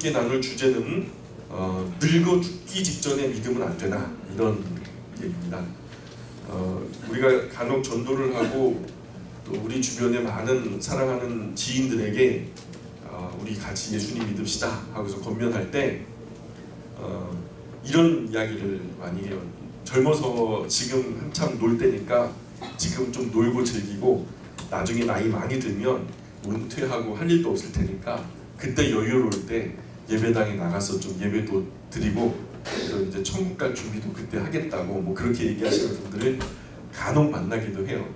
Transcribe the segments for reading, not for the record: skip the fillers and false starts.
함께 나눌 주제는 늙어 죽기 직전에 믿으면 안 되나, 이런 얘기입니다. 우리가 간혹 전도를 하고 또 우리 주변에 많은 사랑하는 지인들에게 우리 같이 예수님 믿읍시다 하고서 권면할 때 이런 이야기를 많이 해요. 젊어서 지금 한참 놀 때니까 지금 좀 놀고 즐기고 나중에 나이 많이 들면 은퇴하고 할 일도 없을 테니까 그때 여유로울 때 예배당에 나가서 좀 예배도 드리고 또 이제 천국 갈 준비도 그때 하겠다고 뭐 그렇게 얘기하시는 분들을 간혹 만나기도 해요.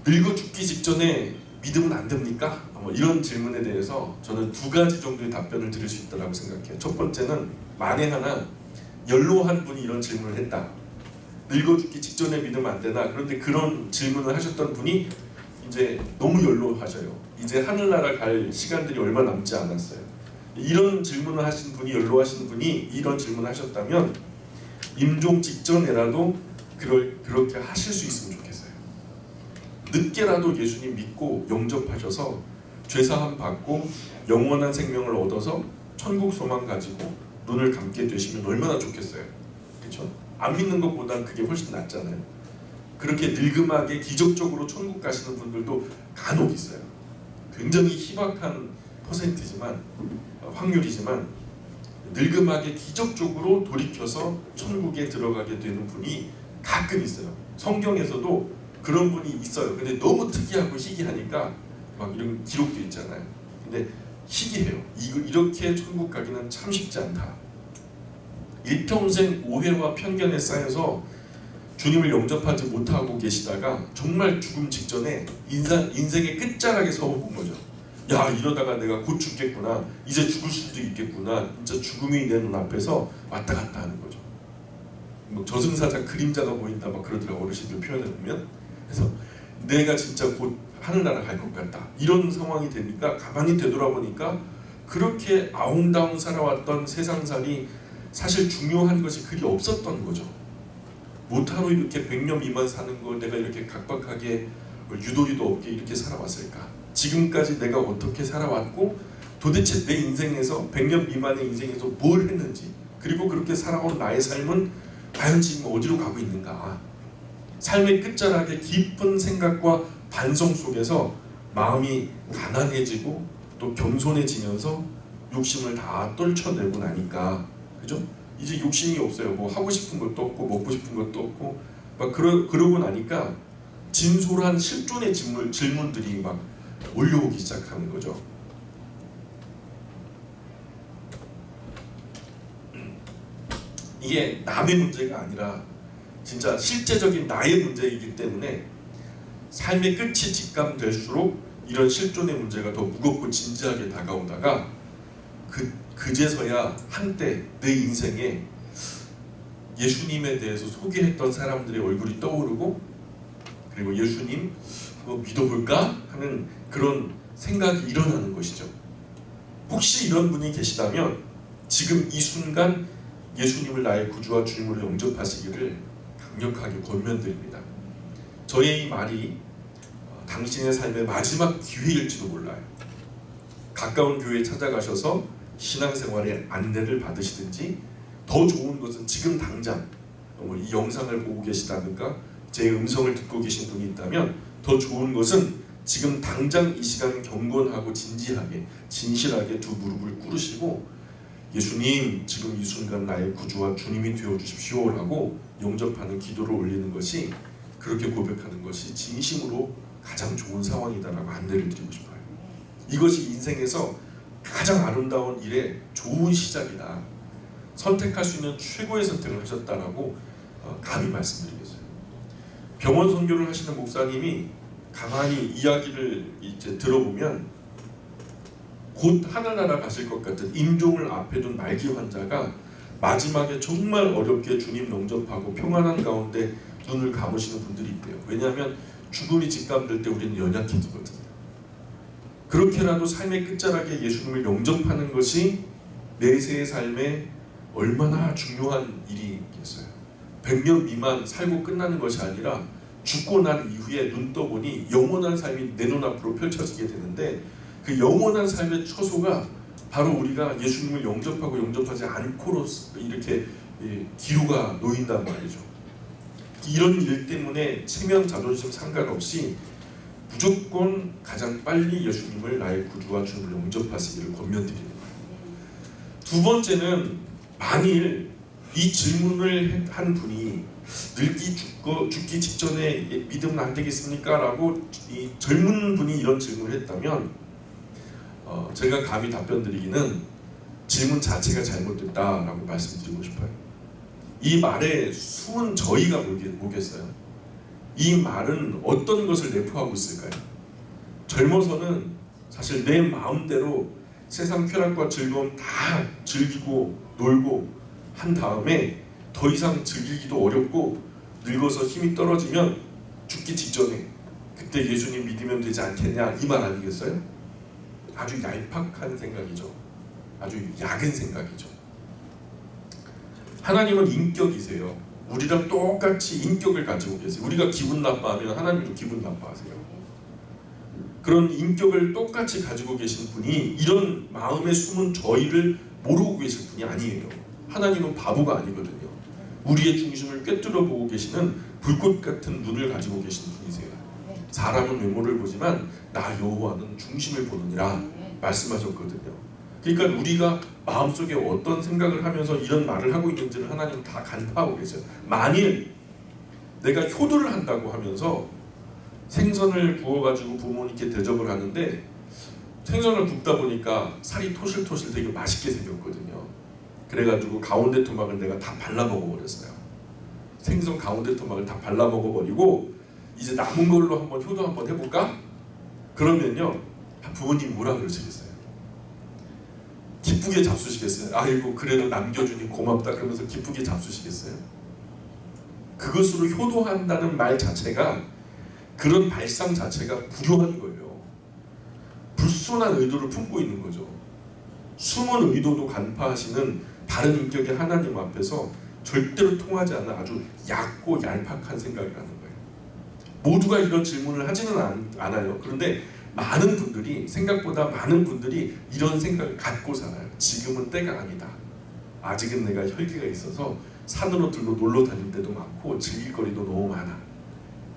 늙어 죽기 직전에 믿으면 안 됩니까? 뭐 이런 질문에 대해서 저는 두 가지 정도의 답변을 드릴 수 있다고 생각해요. 첫 번째는 만에 하나 연로한 분이 이런 질문을 했다. 늙어 죽기 직전에 믿으면 안 되나? 그런데 그런 질문을 하셨던 분이 이제 너무 연로하셔요. 이제 하늘나라 갈 시간들이 얼마 남지 않았어요. 이런 질문을 하신 분이, 연로하신 분이 이런 질문을 하셨다면 임종 직전에라도 그렇게 하실 수 있으면 좋겠어요. 늦게라도 예수님 믿고 영접하셔서 죄사함 받고 영원한 생명을 얻어서 천국 소망 가지고 눈을 감게 되시면 얼마나 좋겠어요. 그렇죠? 안 믿는 것보단 그게 훨씬 낫잖아요. 그렇게 늙음하게 기적적으로 천국 가시는 분들도 간혹 있어요. 굉장히 희박한 퍼센트지만 확률이지만 늙음하게 기적적으로 돌이켜서 천국에 들어가게 되는 분이 가끔 있어요. 성경에서도 그런 분이 있어요. 근데 너무 특이하고 희귀하니까 막 이런 기록도 있잖아요. 근데 희귀해요. 이렇게 천국 가기는 참 쉽지 않다. 일평생 오해와 편견에 쌓여서 주님을 영접하지 못하고 계시다가 정말 죽음 직전에 인생의 끝자락에 서본 거죠. 야, 이러다가 내가 곧 죽겠구나, 이제 죽을 수도 있겠구나, 진짜 죽음이 내 눈앞에서 왔다 갔다 하는 거죠. 뭐 저승사자 그림자가 보인다 막 그러더라고요, 어르신들 표현을 보면. 그래서 내가 진짜 곧 하늘나라 갈 것 같다, 이런 상황이 되니까 가만히 되돌아보니까 그렇게 아웅다웅 살아왔던 세상살이 사실 중요한 것이 그리 없었던 거죠. 못하러 이렇게 100년 미만 사는 걸 내가 이렇게 각박하게 유도리도 없게 이렇게 살아왔을까? 지금까지 내가 어떻게 살아왔고 도대체 내 인생에서 100년 미만의 인생에서 뭘 했는지, 그리고 그렇게 살아온 나의 삶은 과연 지금 어디로 가고 있는가? 삶의 끝자락에 깊은 생각과 반성 속에서 마음이 가난해지고 또 겸손해지면서 욕심을 다 떨쳐내고 나니까, 그죠? 이제 욕심이 없어요. 뭐 하고 싶은 것도 없고 먹고 싶은 것도 없고 막 그러고 나니까 진솔한 실존의 질문들이 막 올려오기 시작하는 거죠. 이게 남의 문제가 아니라 진짜 실제적인 나의 문제이기 때문에 삶의 끝이 직감될수록 이런 실존의 문제가 더 무겁고 진지하게 다가오다가 그제서야 한때 내 인생에 예수님에 대해서 소개했던 사람들의 얼굴이 떠오르고, 그리고 예수님 믿어볼까 하는 그런 생각이 일어나는 것이죠. 혹시 이런 분이 계시다면 지금 이 순간 예수님을 나의 구주와 주님으로 영접하시기를 강력하게 권면드립니다. 저의 이 말이 당신의 삶의 마지막 기회일지도 몰라요. 가까운 교회에 찾아가셔서 신앙생활의 안내를 받으시든지, 더 좋은 것은 지금 당장 이 영상을 보고 계시다든가 제 음성을 듣고 계신 분이 있다면 더 좋은 것은 지금 당장 이 시간 경건하고 진지하게 진실하게 두 무릎을 꿇으시고 예수님, 지금 이 순간 나의 구주와 주님이 되어주십시오 라고 영접하는 기도를 올리는 것이, 그렇게 고백하는 것이 진심으로 가장 좋은 상황이다라고 안내를 드리고 싶어요. 이것이 인생에서 가장 아름다운 일의 좋은 시작이다. 선택할 수 있는 최고의 선택을 하셨다라고 감히 말씀드리겠어요. 병원 선교를 하시는 목사님이 가만히 이야기를 이제 들어보면 곧 하늘나라 가실 것 같은 임종을 앞에 둔 말기 환자가 마지막에 정말 어렵게 주님 영접하고 평안한 가운데 눈을 감으시는 분들이 있대요. 왜냐하면 죽음이 직감될 때 우리는 연약해지거든요. 그렇게라도 삶의 끝자락에 예수님을 영접하는 것이 내세의 삶에 얼마나 중요한 일이겠어요. 100년 미만 살고 끝나는 것이 아니라 죽고 난 이후에 눈 떠보니 영원한 삶이 내 눈앞으로 펼쳐지게 되는데, 그 영원한 삶의 처소가 바로 우리가 예수님을 영접하고 영접하지 않고로 이렇게 기로가 놓인단 말이죠. 이런 일 때문에 체면 자존심 상관없이 무조건 가장 빨리 예수님을 나의 구주와 주님을 영접하시기를 권면드리는 거예요. 두 번째는 만일 이 질문을 한 분이 늙기 죽기 직전에 믿으면 안 되겠습니까? 라고 이 젊은 분이 이런 질문을 했다면 제가 감히 답변 드리기는 질문 자체가 잘못됐다라고 말씀드리고 싶어요. 이 말에 숨은 저희가 뭐겠어요? 이 말은 어떤 것을 내포하고 있을까요? 젊어서는 사실 내 마음대로 세상 쾌락과 즐거움 다 즐기고 놀고 한 다음에 더 이상 즐기기도 어렵고 늙어서 힘이 떨어지면 죽기 직전에 그때 예수님 믿으면 되지 않겠냐 이 말 아니겠어요? 아주 얄팍한 생각이죠. 아주 약은 생각이죠. 하나님은 인격이세요. 우리랑 똑같이 인격을 가지고 계세요. 우리가 기분 나빠하면 하나님도 기분 나빠하세요. 그런 인격을 똑같이 가지고 계신 분이 이런 마음에 숨은 저희를 모르고 계실 분이 아니에요. 하나님은 바보가 아니거든요. 우리의 중심을 꿰뚫어 보고 계시는 불꽃 같은 눈을 가지고 계신 분이세요. 사람은 외모를 보지만 나 여호와는 중심을 보느니라 말씀하셨거든요. 그러니까 우리가 마음속에 어떤 생각을 하면서 이런 말을 하고 있는지를 하나님은 다 간파하고 계세요. 만일 내가 효도를 한다고 하면서 생선을 구워가지고 부모님께 대접을 하는데 생선을 굽다 보니까 살이 토실토실 되게 맛있게 생겼거든요. 그래가지고 가운데 토막을 내가 다 발라 먹어버렸어요. 생선 가운데 토막을 다 발라 먹어버리고 이제 남은 걸로 한번 효도 한번 해볼까? 그러면요 부모님 뭐라 그러시겠어요? 기쁘게 잡수시겠어요? 아이고 그래도 남겨주니 고맙다 그러면서 기쁘게 잡수시겠어요? 그것으로 효도한다는 말 자체가 그런 발상 자체가 불효한 거예요. 불순한 의도를 품고 있는 거죠. 숨은 의도도 간파하시는 다른 인격의 하나님 앞에서 절대로 통하지 않는 아주 얕고 얄팍한 생각이라는 거예요. 모두가 이런 질문을 하지는 않아요. 그런데 많은 분들이 생각보다 많은 분들이 이런 생각을 갖고 살아요. 지금은 때가 아니다. 아직은 내가 혈기가 있어서 산으로 들로 놀러 다닐 때도 많고 즐길 거리도 너무 많아.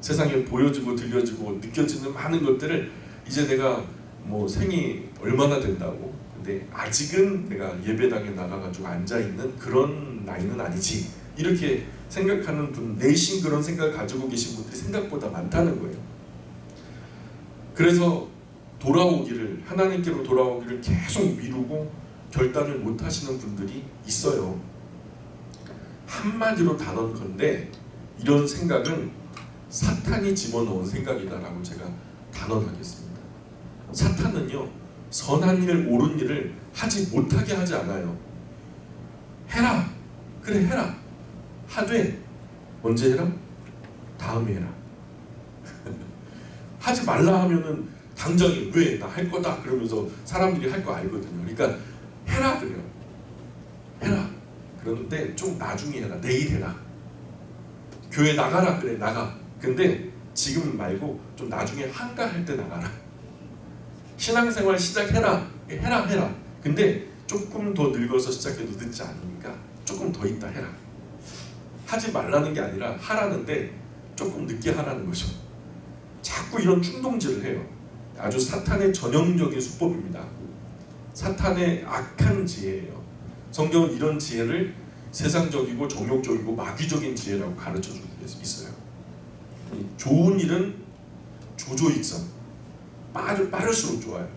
세상에 보여지고 들려지고 느껴지는 많은 것들을 이제 내가 뭐 생이 얼마나 된다고 근데 아직은 내가 예배당에 나가가지고 앉아있는 그런 나이는 아니지 이렇게 생각하는 분 내심 그런 생각을 가지고 계신 분들이 생각보다 많다는 거예요. 그래서 돌아오기를 하나님께로 돌아오기를 계속 미루고 결단을 못 하시는 분들이 있어요. 한마디로 단언컨대 이런 생각은 사탄이 집어넣은 생각이다라고 제가 단언하겠습니다. 사탄은요 선한 일 옳은 일을 하지 못하게 하지 않아요. 해라 그래 해라 하되 언제 해라? 다음에 해라. 하지 말라 하면은 당장에 왜 나 할 거다 그러면서 사람들이 할 거 알거든요. 그러니까 해라 그래요. 해라 그러는데 좀 나중에 해라. 내일 해라. 교회 나가라 그래 나가. 근데 지금 말고 좀 나중에 한가할 때 나가라. 신앙생활 시작해라. 해라. 근데 조금 더 늙어서 시작해도 늦지 않으니까 조금 더 있다 해라. 하지 말라는 게 아니라 하라는데 조금 늦게 하라는 거죠. 자꾸 이런 충동질을 해요. 아주 사탄의 전형적인 수법입니다. 사탄의 악한 지혜예요. 성경은 이런 지혜를 세상적이고 정욕적이고 마귀적인 지혜라고 가르쳐주고 있어요. 좋은 일은 조조익선 빠를수록 좋아요.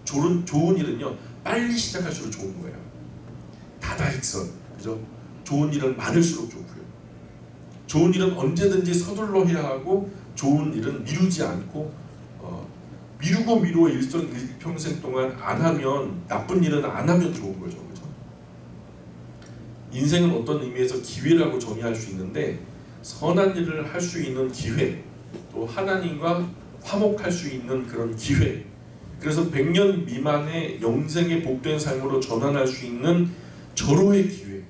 좋은 일은요 빨리 시작할수록 좋은 거예요. 다다익선 그죠? 좋은 일은 많을수록 좋고요. 좋은 일은 언제든지 서둘러 해야 하고 좋은 일은 미루지 않고 미루고 일평생 동안 안 하면 나쁜 일은 안 하면 좋은 거죠. 그죠? 인생은 어떤 의미에서 기회라고 정의할 수 있는데 선한 일을 할 수 있는 기회 또 하나님과 화목할 수 있는 그런 기회 그래서 100년 미만의 영생의 복된 삶으로 전환할 수 있는 절호의 기회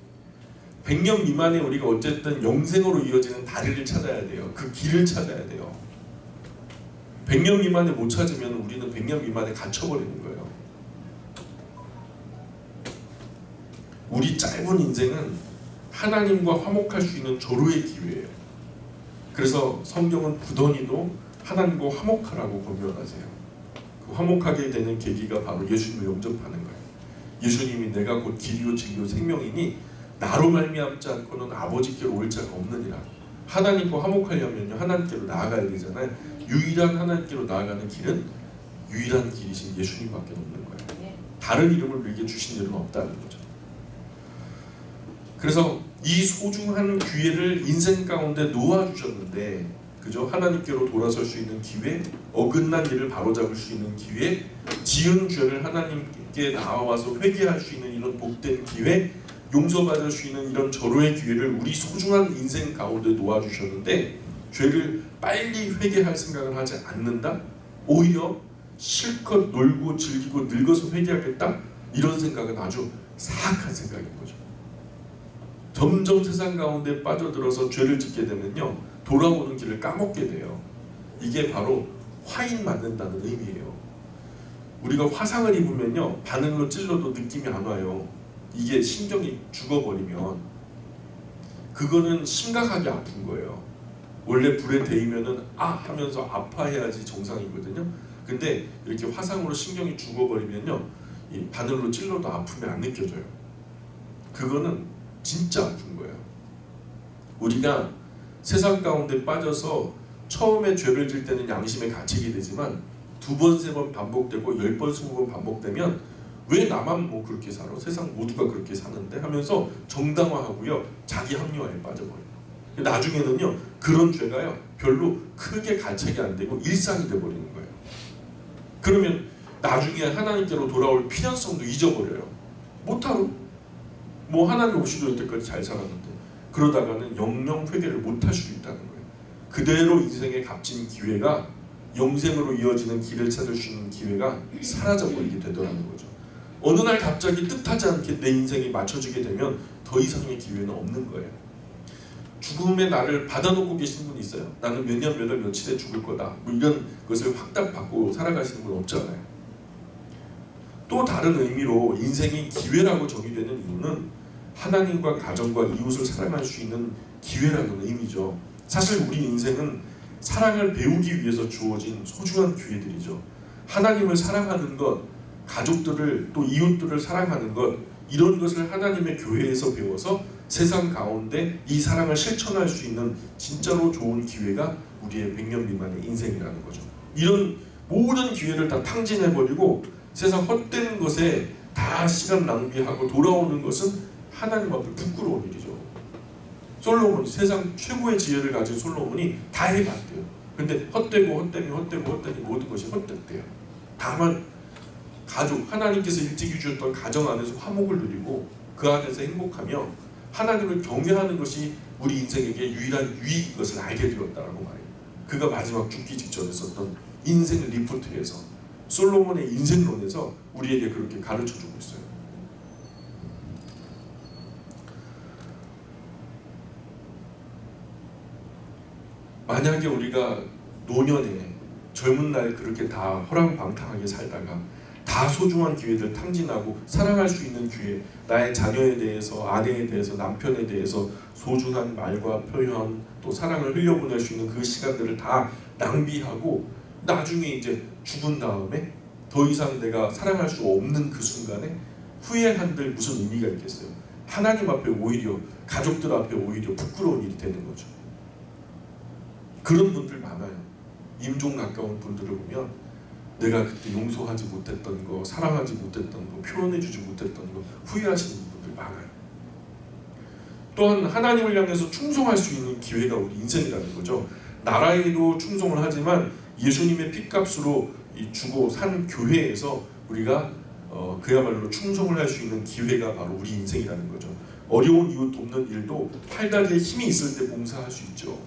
100년 미만에 우리가 어쨌든 영생으로 이어지는 다리를 찾아야 돼요. 그 길을 찾아야 돼요. 100년 미만에 못 찾으면 우리는 100년 미만에 갇혀버리는 거예요. 우리 짧은 인생은 하나님과 화목할 수 있는 절호의 기회예요. 그래서 성경은 부더니도 하나님과 화목하라고 권면하세요. 그 화목하게 되는 계기가 바로 예수님을 영접하는 거예요. 예수님이 내가 곧 길이요 진리요 생명이니 나로 말미암지 않고는 아버지께로 올 자가 없느니라. 하나님과 화목하려면요 하나님께로 나아가야 되잖아요. 유일한 하나님께로 나아가는 길은 유일한 길이신 예수님밖에 없는 거예요. 다른 이름을 우리에게 주신 이름은 없다는 거죠. 그래서 이 소중한 기회를 인생 가운데 놓아주셨는데, 그죠? 하나님께로 돌아설 수 있는 기회, 어긋난 일을 바로잡을 수 있는 기회, 지은 죄를 하나님께 나와서 회개할 수 있는 이런 복된 기회, 용서받을 수 있는 이런 절호의 기회를 우리 소중한 인생 가운데 놓아주셨는데, 죄를 빨리 회개할 생각을 하지 않는다? 오히려 실컷 놀고 즐기고 늙어서 회개하겠다? 이런 생각은 아주 사악한 생각인 거죠. 점점 세상 가운데 빠져들어서 죄를 짓게 되면요 돌아오는 길을 까먹게 돼요. 이게 바로 화인 맞는다는 의미예요. 우리가 화상을 입으면요 바늘로 찔러도 느낌이 안 와요. 이게 신경이 죽어버리면 그거는 심각하게 아픈 거예요. 원래 불에 데이면은 아 하면서 아파해야지 정상이거든요. 근데 이렇게 화상으로 신경이 죽어버리면요 이 바늘로 찔러도 아픔이 안 느껴져요. 그거는 진짜 아픈 거예요. 우리가 세상 가운데 빠져서 처음에 죄를 질 때는 양심의 가책이 되지만 2번, 3번 반복되고 10번, 20번 반복되면 왜 나만 뭐 그렇게 살아? 세상 모두가 그렇게 사는데 하면서 정당화하고요 자기 합리화에 빠져버려요. 나중에는요 그런 죄가요 별로 크게 가책이 안 되고 일상이 돼버리는 거예요. 그러면 나중에 하나님께로 돌아올 필연성도 잊어버려요. 못하고 뭐 하나님 없이도 여태까지 잘 살았는데 그러다가는 영영 회개를 못할 수도 있다는 거예요. 그대로 인생의 값진 기회가 영생으로 이어지는 길을 찾을 수 있는 기회가 사라져버리게 되더라는 거죠. 어느 날 갑자기 뜻하지 않게 내 인생이 맞춰지게 되면 더 이상의 기회는 없는 거예요. 죽음의 날을 받아놓고 계신 분 있어요? 나는 몇 년 몇 월 며칠에 죽을 거다 뭐 이런 것을 확답받고 살아가시는 분 없잖아요. 또 다른 의미로 인생이 기회라고 정의되는 이유는 하나님과 가정과 이웃을 사랑할 수 있는 기회라는 의미죠. 사실 우리 인생은 사랑을 배우기 위해서 주어진 소중한 기회들이죠. 하나님을 사랑하는 것, 가족들을 또 이웃들을 사랑하는 것, 이런 것을 하나님의 교회에서 배워서 세상 가운데 이 사랑을 실천할 수 있는 진짜로 좋은 기회가 우리의 100년 미만의 인생이라는 거죠. 이런 모든 기회를 다 탕진해버리고 세상 헛된 것에 다 시간 낭비하고 돌아오는 것은 하나님 앞에 부끄러운 일이죠. 솔로몬이 세상 최고의 지혜를 가진 솔로몬이 다 해봤대요. 근데 헛되고 모든 것이 헛됐대요. 다만 가족, 하나님께서 일찍이 주셨던 가정 안에서 화목을 누리고 그 안에서 행복하며 하나님을 경외하는 것이 우리 인생에게 유일한 유익인 것을 알게 되었다라고 말해요. 그가 마지막 죽기 직전에 썼던 인생 리포트에서 솔로몬의 인생론에서 우리에게 그렇게 가르쳐주고 있어요. 만약에 우리가 노년에 젊은 날 그렇게 다 허랑방탕하게 살다가 다 소중한 기회들 탕진하고 사랑할 수 있는 기회, 나의 자녀에 대해서, 아내에 대해서, 남편에 대해서 소중한 말과 표현 또 사랑을 흘려보낼 수 있는 그 시간들을 다 낭비하고 나중에 이제 죽은 다음에 더 이상 내가 사랑할 수 없는 그 순간에 후회한들 무슨 의미가 있겠어요? 하나님 앞에 오히려 가족들 앞에 오히려 부끄러운 일이 되는 거죠. 그런 분들 많아요. 임종 가까운 분들을 보면 내가 그때 용서하지 못했던 거, 사랑하지 못했던 거, 표현해주지 못했던 거 후회하시는 분들 많아요. 또한 하나님을 향해서 충성할 수 있는 기회가 우리 인생이라는 거죠. 나라에도 충성을 하지만 예수님의 핏값으로 주고 산 교회에서 우리가 그야말로 충성을 할 수 있는 기회가 바로 우리 인생이라는 거죠. 어려운 이웃 돕는 일도 팔다리에 힘이 있을 때 봉사할 수 있죠.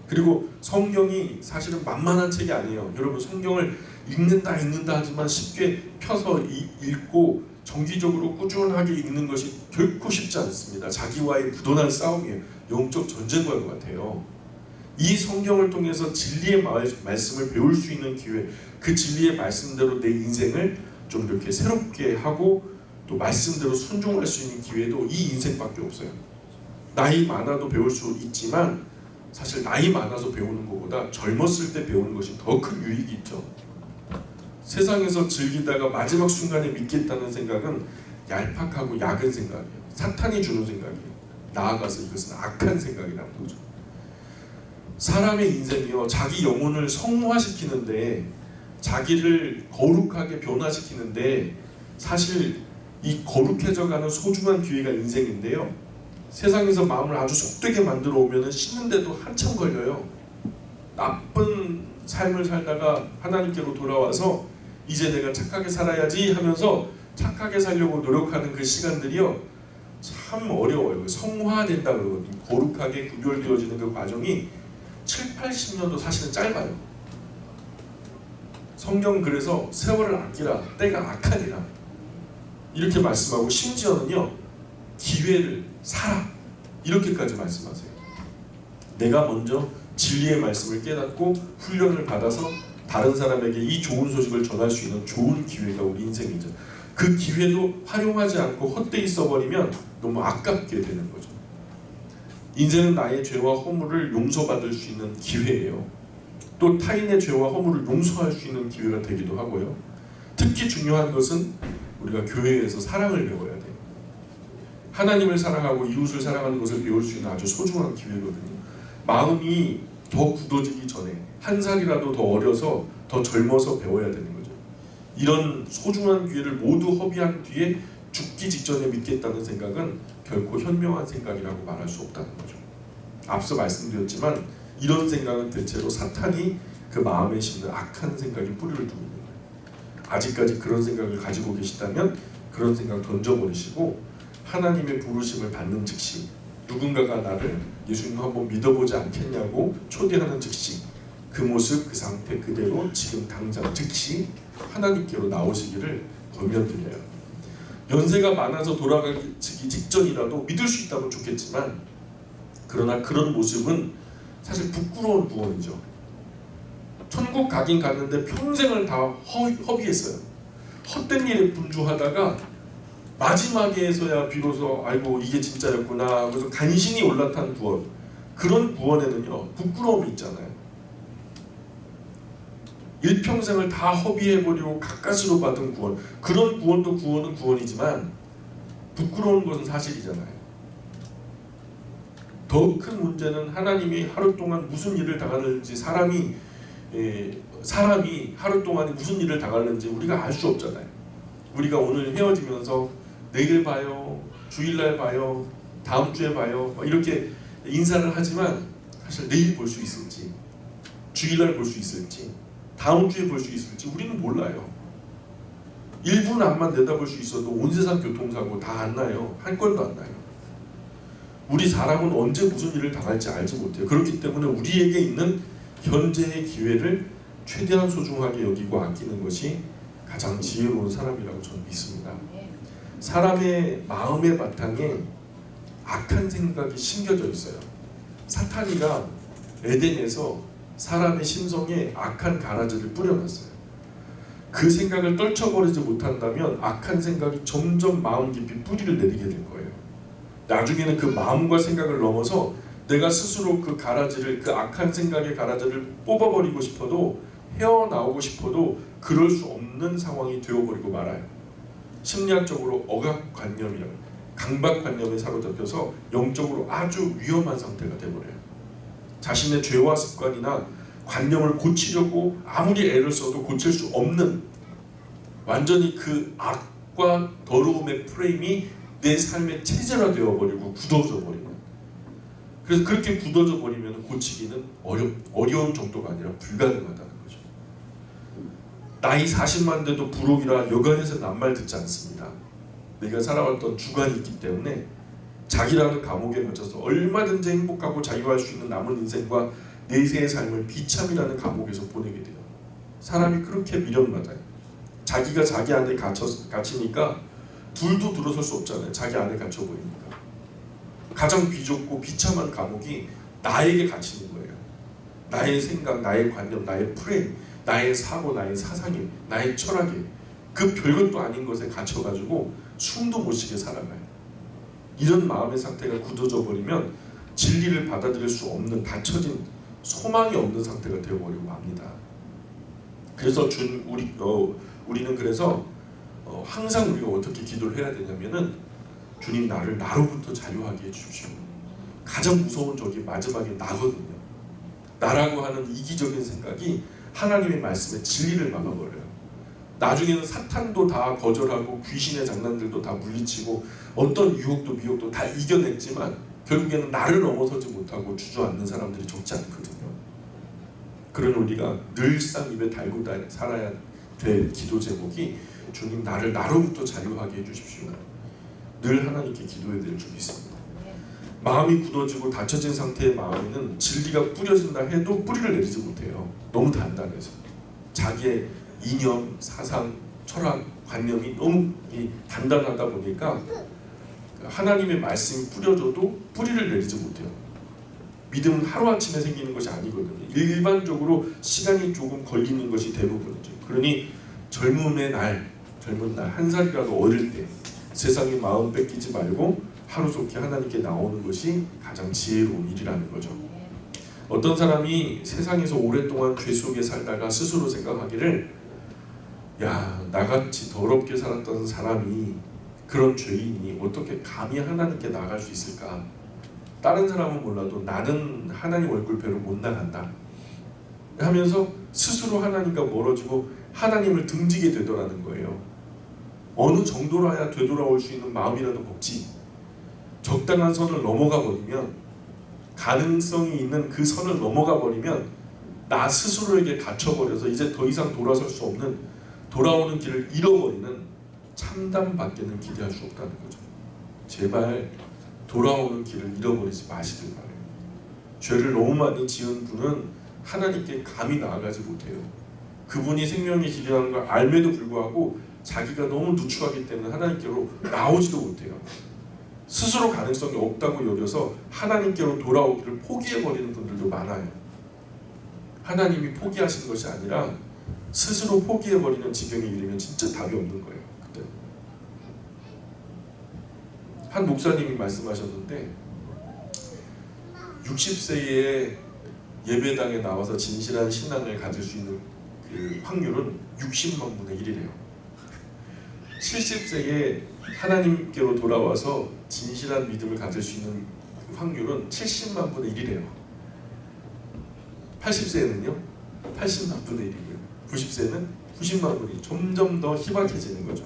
그리고 성경이 사실은 만만한 책이 아니에요. 여러분 성경을 읽는다 하지만 쉽게 펴서 읽고 정기적으로 꾸준하게 읽는 것이 결코 쉽지 않습니다. 자기와의 부도난 싸움이에요. 영적 전쟁과 같아요. 이 성경을 통해서 진리의 말씀을 배울 수 있는 기회, 그 진리의 말씀대로 내 인생을 좀 이렇게 새롭게 하고 또 말씀대로 순종할 수 있는 기회도 이 인생밖에 없어요. 나이 많아도 배울 수 있지만 사실 나이 많아서 배우는 것보다 젊었을 때 배우는 것이 더 큰 유익이 있죠. 세상에서 즐기다가 마지막 순간에 믿겠다는 생각은 얄팍하고 약은 생각이에요. 사탄이 주는 생각이에요. 나아가서 이것은 악한 생각이라는 거죠. 사람의 인생이요, 자기 영혼을 성화시키는데, 자기를 거룩하게 변화시키는데 사실 이 거룩해져가는 소중한 기회가 인생인데요, 세상에서 마음을 아주 속되게 만들어 오면 씻는데도 한참 걸려요. 나쁜 삶을 살다가 하나님께로 돌아와서 이제 내가 착하게 살아야지 하면서 착하게 살려고 노력하는 그 시간들이요, 참 어려워요. 성화된다 그러거든요. 거룩하게 구별되어지는 그 과정이 7, 80년도 사실은 짧아요. 성경 그래서 세월을 아끼라, 때가 악하니라 이렇게 말씀하고, 심지어는요 기회를 사라 이렇게까지 말씀하세요. 내가 먼저 진리의 말씀을 깨닫고 훈련을 받아서 다른 사람에게 이 좋은 소식을 전할 수 있는 좋은 기회가 우리 인생이죠. 그 기회도 활용하지 않고 헛되이 써버리면 너무 아깝게 되는 거죠. 인생은 나의 죄와 허물을 용서받을 수 있는 기회예요. 또 타인의 죄와 허물을 용서할 수 있는 기회가 되기도 하고요. 특히 중요한 것은 우리가 교회에서 사랑을 배워야 돼요. 하나님을 사랑하고 이웃을 사랑하는 것을 배울 수 있는 아주 소중한 기회거든요. 마음이 더 굳어지기 전에 한 살이라도 더 어려서 더 젊어서 배워야 되는 거죠. 이런 소중한 기회를 모두 허비한 뒤에 죽기 직전에 믿겠다는 생각은 결코 현명한 생각이라고 말할 수 없다는 거죠. 앞서 말씀드렸지만 이런 생각은 대체로 사탄이 그 마음에 심는 악한 생각에 뿌리를 두고 있는 거예요. 아직까지 그런 생각을 가지고 계시다면 그런 생각 던져버리시고 하나님의 부르심을 받는 즉시, 누군가가 나를 예수님 한번 믿어보지 않겠냐고 초대하는 즉시 그 모습 그 상태 그대로 지금 당장 즉시 하나님께로 나오시기를 권면드려요. 연세가 많아서 돌아가기 직전이라도 믿을 수 있다면 좋겠지만, 그러나 그런 모습은 사실 부끄러운 구원이죠. 천국 가긴 갔는데 평생을 다 허비했어요. 헛된 일에 분주하다가 마지막에서야 비로소 아이고 이게 진짜였구나 그래서 간신히 올라탄 구원, 그런 구원에는요 부끄러움이 있잖아요. 일평생을 다 허비해버리고 가까스로 받은 구원, 그런 구원도 구원은 구원이지만 부끄러운 것은 사실이잖아요. 더 큰 문제는 하나님이 하루 동안 무슨 일을 당하는지, 사람이 하루 동안에 무슨 일을 당하는지 우리가 알 수 없잖아요. 우리가 오늘 헤어지면서 내일 봐요, 주일날 봐요, 다음 주에 봐요 이렇게 인사를 하지만 사실 내일 볼 수 있을지, 주일날 볼 수 있을지, 다음 주에 볼 수 있을지 우리는 몰라요. 1분 앞만 내다볼 수 있어도 온 세상 교통사고 다 안 나요. 한 건도 안 나요. 우리 사람은 언제 무슨 일을 당할지 알지 못해요. 그렇기 때문에 우리에게 있는 현재의 기회를 최대한 소중하게 여기고 아끼는 것이 가장 지혜로운 사람이라고 저는 믿습니다. 사람의 마음의 바탕에 악한 생각이 심겨져 있어요. 사탄이가 에덴에서 사람의 심성에 악한 가라지를 뿌려놨어요. 그 생각을 떨쳐버리지 못한다면 악한 생각이 점점 마음 깊이 뿌리를 내리게 될 거예요. 나중에는 그 마음과 생각을 넘어서 내가 스스로 그 가라지를, 그 악한 생각의 가라지를 뽑아버리고 싶어도, 헤어나오고 싶어도 그럴 수 없는 상황이 되어버리고 말아요. 심리학적으로 억압관념이라고, 강박관념에 사로잡혀서 영적으로 아주 위험한 상태가 되어버려요. 자신의 죄와 습관이나 관념을 고치려고 아무리 애를 써도 고칠 수 없는, 완전히 그 악과 더러움의 프레임이 내 삶의 체제가 되어버리고 굳어져 버리는. 그래서 그렇게 굳어져 버리면 고치기는 어려운 정도가 아니라 불가능하다는 거죠. 나이 40만 돼도 부록이라 여간해서 낱말 듣지 않습니다. 내가 살아왔던 주관이 있기 때문에 자기라는 감옥에 갇혀서 얼마든지 행복하고 자유할 수 있는 남은 인생과 내세의 삶을 비참이라는 감옥에서 보내게 돼요. 사람이 그렇게 미련받아요. 자기가 자기 안에 갇히니까 둘도 들어설 수 없잖아요. 자기 안에 갇혀 보이니까. 가장 비좁고 비참한 감옥이 나에게 갇히는 거예요. 나의 생각, 나의 관념, 나의 프레임, 나의 사고, 나의 사상이, 나의 철학이 그 별것도 아닌 것에 갇혀가지고 숨도 못 쉬게 살아가요. 이런 마음의 상태가 굳어져 버리면 진리를 받아들일 수 없는 닫혀진 소망이 없는 상태가 되어버리고 맙니다. 그래서 우리는 그래서 항상 우리가 어떻게 기도를 해야 되냐면은 주님 나를 나로부터 자유하게 해주십시오. 가장 무서운 적이 마지막에 나거든요. 나라고 하는 이기적인 생각이 하나님의 말씀에 진리를 막아버려요. 나중에는 사탄도 다 거절하고 귀신의 장난들도 다 물리치고 어떤 유혹도 미혹도 다 이겨냈지만 결국에는 나를 넘어서지 못하고 주저앉는 사람들이 적지 않거든요. 그런 우리가 늘상 입에 달고 살아야 될 기도 제목이 주님 나를 나로부터 자유하게 해주십시오. 늘 하나님께 기도해야 될 줄이 있습니다. 마음이 굳어지고 닫혀진 상태의 마음에는 진리가 뿌려진다 해도 뿌리를 내리지 못해요. 너무 단단해서 자기의 이념, 사상, 철학, 관념이 너무 단단하다 보니까 하나님의 말씀이 뿌려져도 뿌리를 내리지 못해요. 믿음은 하루아침에 생기는 것이 아니거든요. 일반적으로 시간이 조금 걸리는 것이 대부분이죠. 그러니 젊은 날 한 살이라도 어릴 때 세상에 마음 뺏기지 말고 하루속히 하나님께 나오는 것이 가장 지혜로운 일이라는 거죠. 어떤 사람이 세상에서 오랫동안 죄 속에 살다가 스스로 생각하기를 야, 나같이 더럽게 살았던 사람이 그런 죄인이 어떻게 감히 하나님께 나갈 수 있을까? 다른 사람은 몰라도 나는 하나님 얼굴배로 못 나간다 하면서 스스로 하나님과 멀어지고 하나님을 등지게 되더라는 거예요. 어느 정도라야 되돌아올 수 있는 마음이라도 먹지. 적당한 선을 넘어가 버리면, 가능성이 있는 그 선을 넘어가 버리면 나 스스로에게 갇혀버려서 이제 더 이상 돌아설 수 없는, 돌아오는 길을 잃어버리는 참담밖에는 기대할 수 없다는 거죠. 제발 돌아오는 길을 잃어버리지 마시길 바라요. 죄를 너무 많이 지은 분은 하나님께 감히 나아가지 못해요. 그분이 생명의 길이라는 걸 알매도 불구하고 자기가 너무 누추하기 때문에 하나님께로 나오지도 못해요. 스스로 가능성이 없다고 여겨서 하나님께로 돌아오기를 포기해버리는 분들도 많아요. 하나님이 포기하신 것이 아니라 스스로 포기해버리는 지경에 이르면 진짜 답이 없는 거예요. 그때 한 목사님이 말씀하셨는데 60세에 예배당에 나와서 진실한 신앙을 가질 수 있는 그 확률은 60만 분의 1이래요. 70세에 하나님께로 돌아와서 진실한 믿음을 가질 수 있는 확률은 70만 분의 1이래요. 80세에는요 80만 분의 1이고요. 90세는 90만 분이 점점 더 희박해지는 거죠.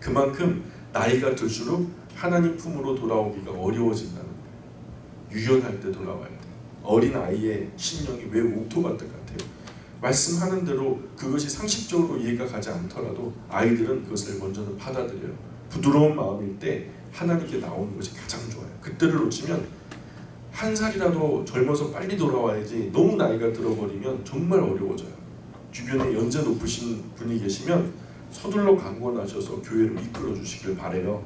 그만큼 나이가 들수록 하나님 품으로 돌아오기가 어려워진다는 거예요. 유연할 때 돌아와야 돼. 어린 아이의 심령이 왜 옥토바트 같아요. 말씀하는 대로 그것이 상식적으로 이해가 가지 않더라도 아이들은 그것을 먼저는 받아들여요. 부드러운 마음일 때 하나님께 나오는 것이 가장 좋아요. 그때를 놓치면 한 살이라도 젊어서 빨리 돌아와야지 너무 나이가 들어버리면 정말 어려워져요. 주변에 연세 높으신 분이 계시면 서둘러 강권하셔서 교회를 이끌어 주시길 바라요.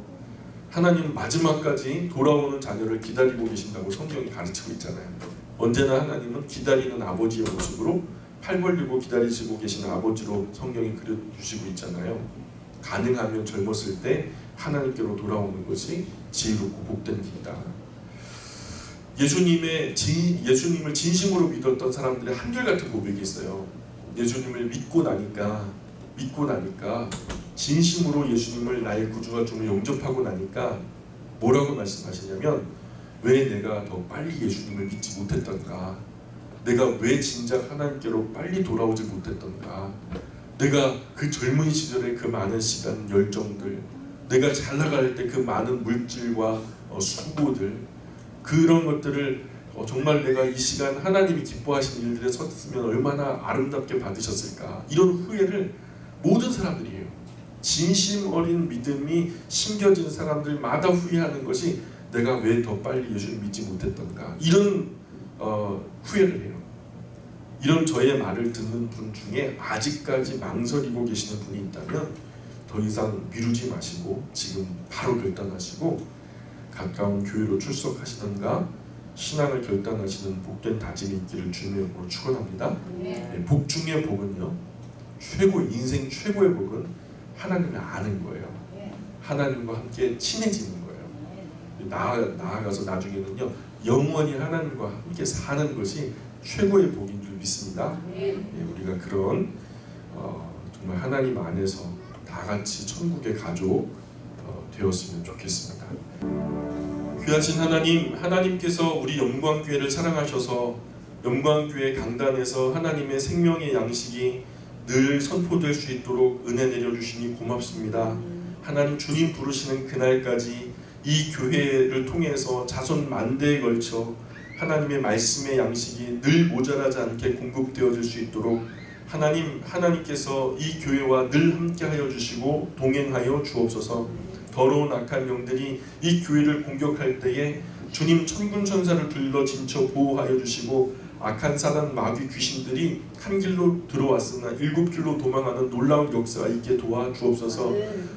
하나님은 마지막까지 돌아오는 자녀를 기다리고 계신다고 성경이 가르치고 있잖아요. 언제나 하나님은 기다리는 아버지의 모습으로 팔 벌리고 기다리시고 계시는 아버지로 성경이 그려주시고 있잖아요. 가능하면 젊었을 때 하나님께로 돌아오는 것이 지혜롭고 복된 길이다. 예수님을 진심으로 믿었던 사람들의 한결같은 고백이 있어요. 예수님을 믿고 나니까 진심으로 예수님을 나의 구주와 주로 영접하고 나니까 뭐라고 말씀하시냐면 왜 내가 더 빨리 예수님을 믿지 못했던가, 내가 왜 진작 하나님께로 빨리 돌아오지 못했던가, 내가 그 젊은 시절의 그 많은 시간 열정들, 내가 잘 나갈 때 그 많은 물질과 수고들, 그런 것들을 정말 내가 이 시간 하나님이 기뻐하신 일들에 섰으면 얼마나 아름답게 받으셨을까, 이런 후회를 모든 사람들이 해요. 진심 어린 믿음이 심겨진 사람들마다 후회하는 것이 내가 왜 더 빨리 예수를 믿지 못했던가, 이런 후회를 해요. 이런 저의 말을 듣는 분 중에 아직까지 망설이고 계시는 분이 있다면 더 이상 미루지 마시고 지금 바로 결단하시고 가까운 교회로 출석하시던가 신앙을 결단하시는 복된 다짐이 있기를 주님의 이름으로 축원합니다. 네, 복 중의 복은요, 인생 최고의 복은 하나님을 아는 거예요. 하나님과 함께 친해지는 거예요. 나아가서 나중에는요 영원히 하나님과 함께 사는 것이 최고의 복인 줄 믿습니다. 우리가 그런 정말 하나님 안에서 다 같이 천국의 가족 되었으면 좋겠습니다. 귀하신 하나님, 하나님께서 우리 영광교회를 사랑하셔서 영광교회 강단에서 하나님의 생명의 양식이 늘 선포될 수 있도록 은혜 내려주시니 고맙습니다. 하나님, 주님 부르시는 그날까지 이 교회를 통해서 자손 만대에 걸쳐 하나님의 말씀의 양식이 늘 모자라지 않게 공급되어질 수 있도록 하나님께서 이 교회와 늘 함께하여 주시고 동행하여 주옵소서. 더러운 악한 영들이 이 교회를 공격할 때에 주님 천군 천사를 불러 진쳐 보호하여 주시고 악한 사단 마귀 귀신들이 한 길로 들어왔으나 일곱 길로 도망하는 놀라운 역사가 있게 도와주옵소서.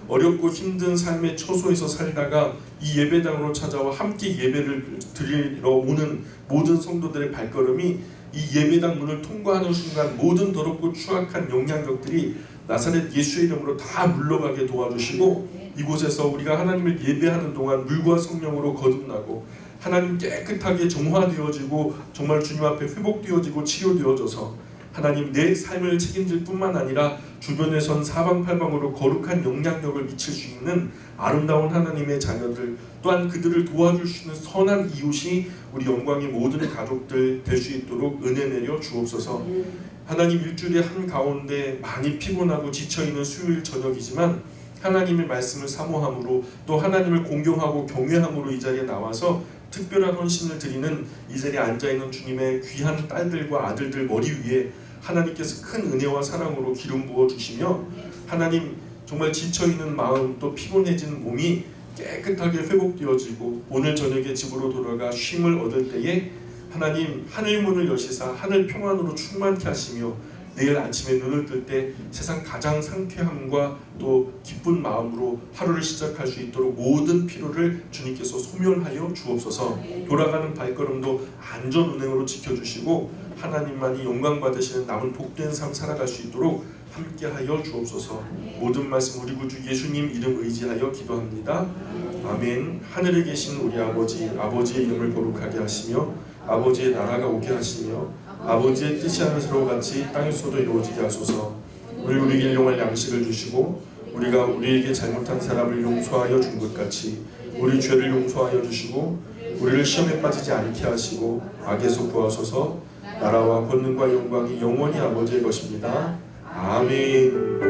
어렵고 힘든 삶의 처소에서 살다가 이 예배당으로 찾아와 함께 예배를 드리러 오는 모든 성도들의 발걸음이 이 예배당 문을 통과하는 순간 모든 더럽고 추악한 영향력들이 나사렛 예수의 이름으로 다 물러가게 도와주시고 이곳에서 우리가 하나님을 예배하는 동안 물과 성령으로 거듭나고 하나님 깨끗하게 정화되어지고 정말 주님 앞에 회복되어지고 치유되어져서 하나님 내 삶을 책임질 뿐만 아니라 주변에선 사방팔방으로 거룩한 영향력을 미칠 수 있는 아름다운 하나님의 자녀들, 또한 그들을 도와줄 수 있는 선한 이웃이 우리 영광의 모든 가족들 될 수 있도록 은혜 내려 주옵소서. 하나님, 일주일의 한가운데 많이 피곤하고 지쳐있는 수요일 저녁이지만 하나님의 말씀을 사모함으로 또 하나님을 공경하고 경외함으로 이 자리에 나와서 특별한 헌신을 드리는 이 자리에 앉아있는 주님의 귀한 딸들과 아들들 머리 위에 하나님께서 큰 은혜와 사랑으로 기름 부어 주시며 하나님, 정말 지쳐있는 마음 또 피곤해진 몸이 깨끗하게 회복되어지고 오늘 저녁에 집으로 돌아가 쉼을 얻을 때에 하나님, 하늘 문을 여시사 하늘 평안으로 충만케 하시며 내일 아침에 눈을 뜰 때 세상 가장 상쾌함과 또 기쁜 마음으로 하루를 시작할 수 있도록 모든 피로를 주님께서 소멸하여 주옵소서. 돌아가는 발걸음도 안전 운행으로 지켜주시고 하나님만이 영광 받으시는 남은 복된 삶 살아갈 수 있도록 함께하여 주옵소서. 모든 말씀 우리 구주 예수님 이름 의지하여 기도합니다. 아멘. 하늘에 계신 우리 아버지의 이름을 거룩하게 하시며 아버지의 나라가 오게 하시며 아버지의 뜻이 하늘에서 같이 땅에서도 이루어지게 하소서. 우리 일용할 양식을 주시고 우리가 우리에게 잘못한 사람을 용서하여 준 것 같이 우리 죄를 용서하여 주시고 우리를 시험에 빠지지 않게 하시고 악에서 구하소서. 나라와 권능과 영광이 영원히 아버지의 것입니다. 아멘.